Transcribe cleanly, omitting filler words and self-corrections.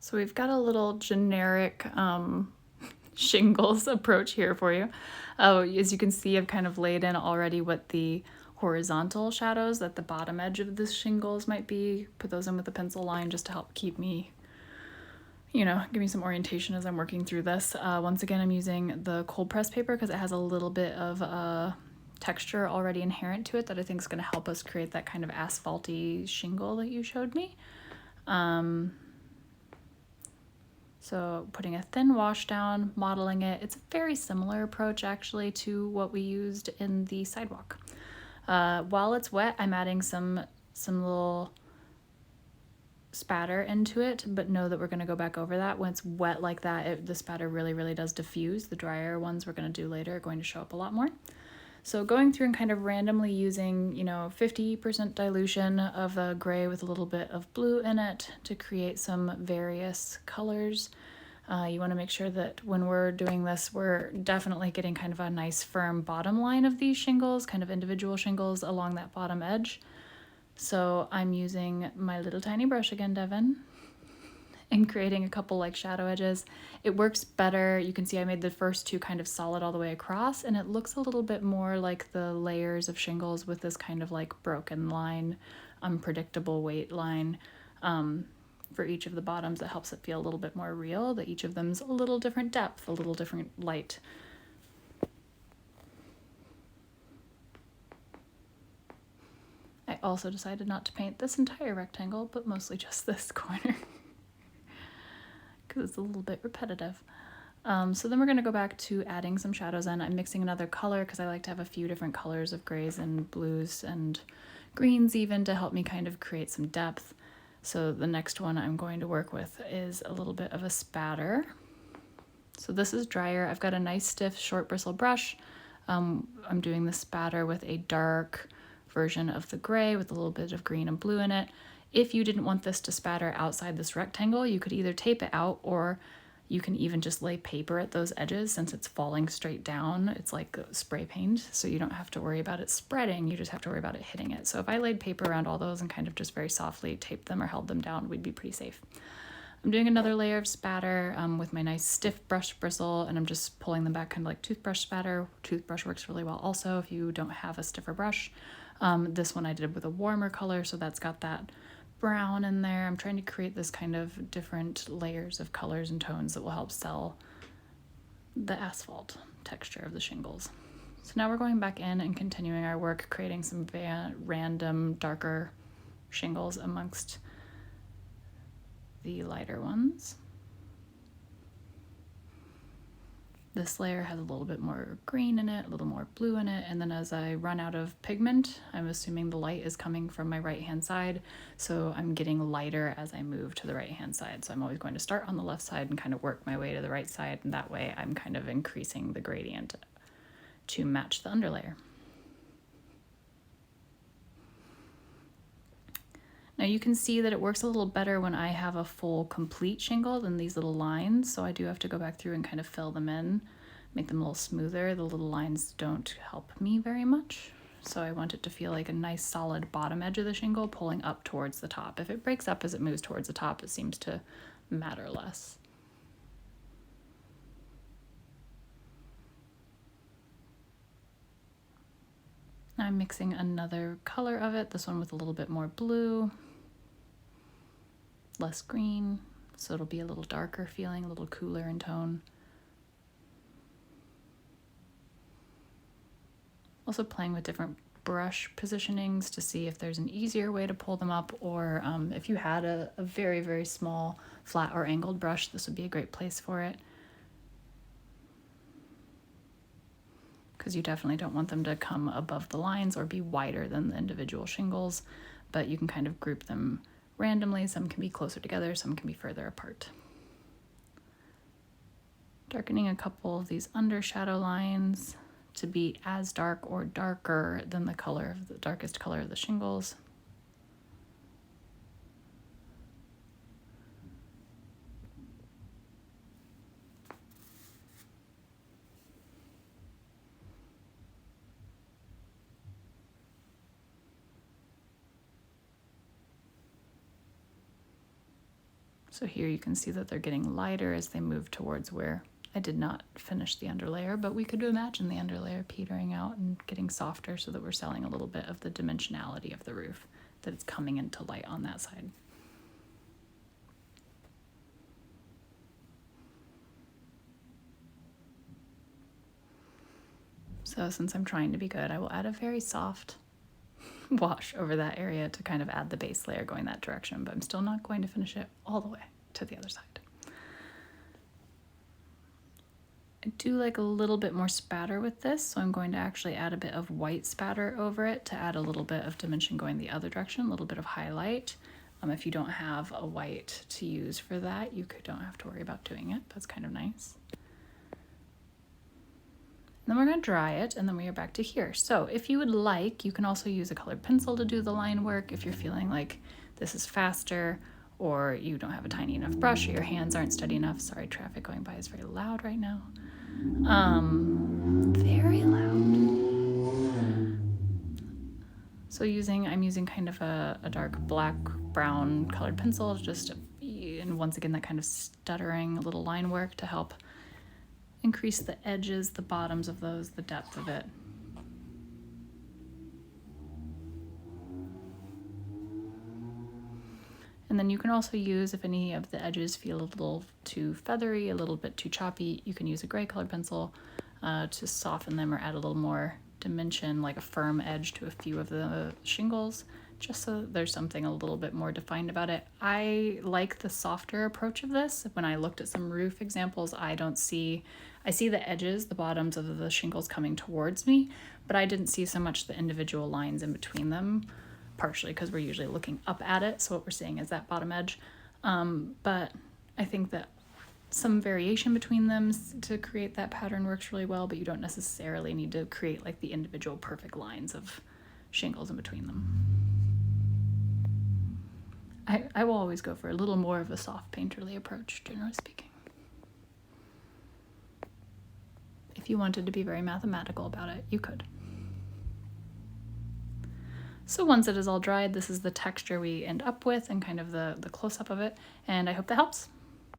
So we've got a little generic shingles approach here for you. As you can see, I've kind of laid in already what the horizontal shadows at the bottom edge of the shingles might be. Put those in with a pencil line just to help keep me, give me some orientation as I'm working through this. Once again, I'm using the cold press paper because it has a little bit of texture already inherent to it that I think is going to help us create that kind of asphalty shingle that you showed me. So putting a thin wash down, modeling it. It's a very similar approach actually to what we used in the sidewalk. While it's wet, I'm adding some little spatter into it, but know that we're going to go back over that. When it's wet like that, the spatter really does diffuse. The drier ones we're going to do later are going to show up a lot more. So going through and kind of randomly using, 50% dilution of a gray with a little bit of blue in it to create some various colors. You want to make sure that when we're doing this, we're definitely getting kind of a nice firm bottom line of these shingles, kind of individual shingles along that bottom edge. So I'm using my little tiny brush again, Devin, and creating a couple like shadow edges. It works better. You can see I made the first two kind of solid all the way across, and it looks a little bit more like the layers of shingles with this kind of like broken line, unpredictable weight line for each of the bottoms. That helps it feel a little bit more real, that each of them's a little different depth, a little different light. I also decided not to paint this entire rectangle, but mostly just this corner. Because it's a little bit repetitive. So then we're going to go back to adding some shadows in. I'm mixing another color because I like to have a few different colors of grays and blues and greens even to help me kind of create some depth. So the next one I'm going to work with is a little bit of a spatter. So this is drier. I've got a nice stiff short bristle brush. I'm doing the spatter with a dark version of the gray with a little bit of green and blue in it. If you didn't want this to spatter outside this rectangle, you could either tape it out or you can even just lay paper at those edges. Since it's falling straight down, it's like spray paint, so you don't have to worry about it spreading, you just have to worry about it hitting it. So if I laid paper around all those and kind of just very softly taped them or held them down, we'd be pretty safe. I'm doing another layer of spatter with my nice stiff brush bristle, and I'm just pulling them back kind of like toothbrush spatter. Toothbrush works really well also if you don't have a stiffer brush. This one I did with a warmer color, so that's got that brown in there. I'm trying to create this kind of different layers of colors and tones that will help sell the asphalt texture of the shingles. So now we're going back in and continuing our work, creating some random darker shingles amongst the lighter ones. This layer has a little bit more green in it, a little more blue in it, and then as I run out of pigment, I'm assuming the light is coming from my right-hand side, so I'm getting lighter as I move to the right-hand side. So I'm always going to start on the left side and kind of work my way to the right side, and that way I'm kind of increasing the gradient to match the underlayer. Now you can see that it works a little better when I have a full complete shingle than these little lines, so I do have to go back through and kind of fill them in, make them a little smoother. The little lines don't help me very much, so I want it to feel like a nice solid bottom edge of the shingle pulling up towards the top. If it breaks up as it moves towards the top, it seems to matter less. Now I'm mixing another color of it, this one with a little bit more blue, less green, so it'll be a little darker feeling, a little cooler in tone. Also playing with different brush positionings to see if there's an easier way to pull them up, or if you had a very small flat or angled brush, this would be a great place for it. Because you definitely don't want them to come above the lines or be wider than the individual shingles, but you can kind of group them randomly. Some can be closer together, some can be further apart. Darkening a couple of these undershadow lines to be as dark or darker than the color of the darkest color of the shingles. So here you can see that they're getting lighter as they move towards where I did not finish the underlayer, but we could imagine the underlayer petering out and getting softer so that we're selling a little bit of the dimensionality of the roof, that it's coming into light on that side. So since I'm trying to be good, I will add a very soft wash over that area to kind of add the base layer going that direction, but I'm still not going to finish it all the way to the other side. I do like a little bit more spatter with this, so I'm going to actually add a bit of white spatter over it to add a little bit of dimension going the other direction, a little bit of highlight. If you don't have a white to use for that, you don't have to worry about doing it. That's kind of nice. Then we're going to dry it, and then we are back to here. So if you would like, you can also use a colored pencil to do the line work if you're feeling like this is faster, or you don't have a tiny enough brush, or your hands aren't steady enough. Sorry, traffic going by is very loud right now. Very loud. So I'm using kind of a dark black brown colored pencil, and once again that kind of stuttering little line work to help increase the edges, the bottoms of those, the depth of it. And then you can also use, if any of the edges feel a little too feathery, a little bit too choppy, you can use a gray colored pencil to soften them or add a little more dimension, like a firm edge to a few of the shingles, just so there's something a little bit more defined about it. I like the softer approach of this. When I looked at some roof examples, I see the edges, the bottoms of the shingles coming towards me, but I didn't see so much the individual lines in between them, partially because we're usually looking up at it, so what we're seeing is that bottom edge. But I think that some variation between them to create that pattern works really well, but you don't necessarily need to create like the individual perfect lines of shingles in between them. I will always go for a little more of a soft painterly approach, generally speaking. If you wanted to be very mathematical about it, you could. So once it is all dried, this is the texture we end up with and kind of the close-up of it, and I hope that helps.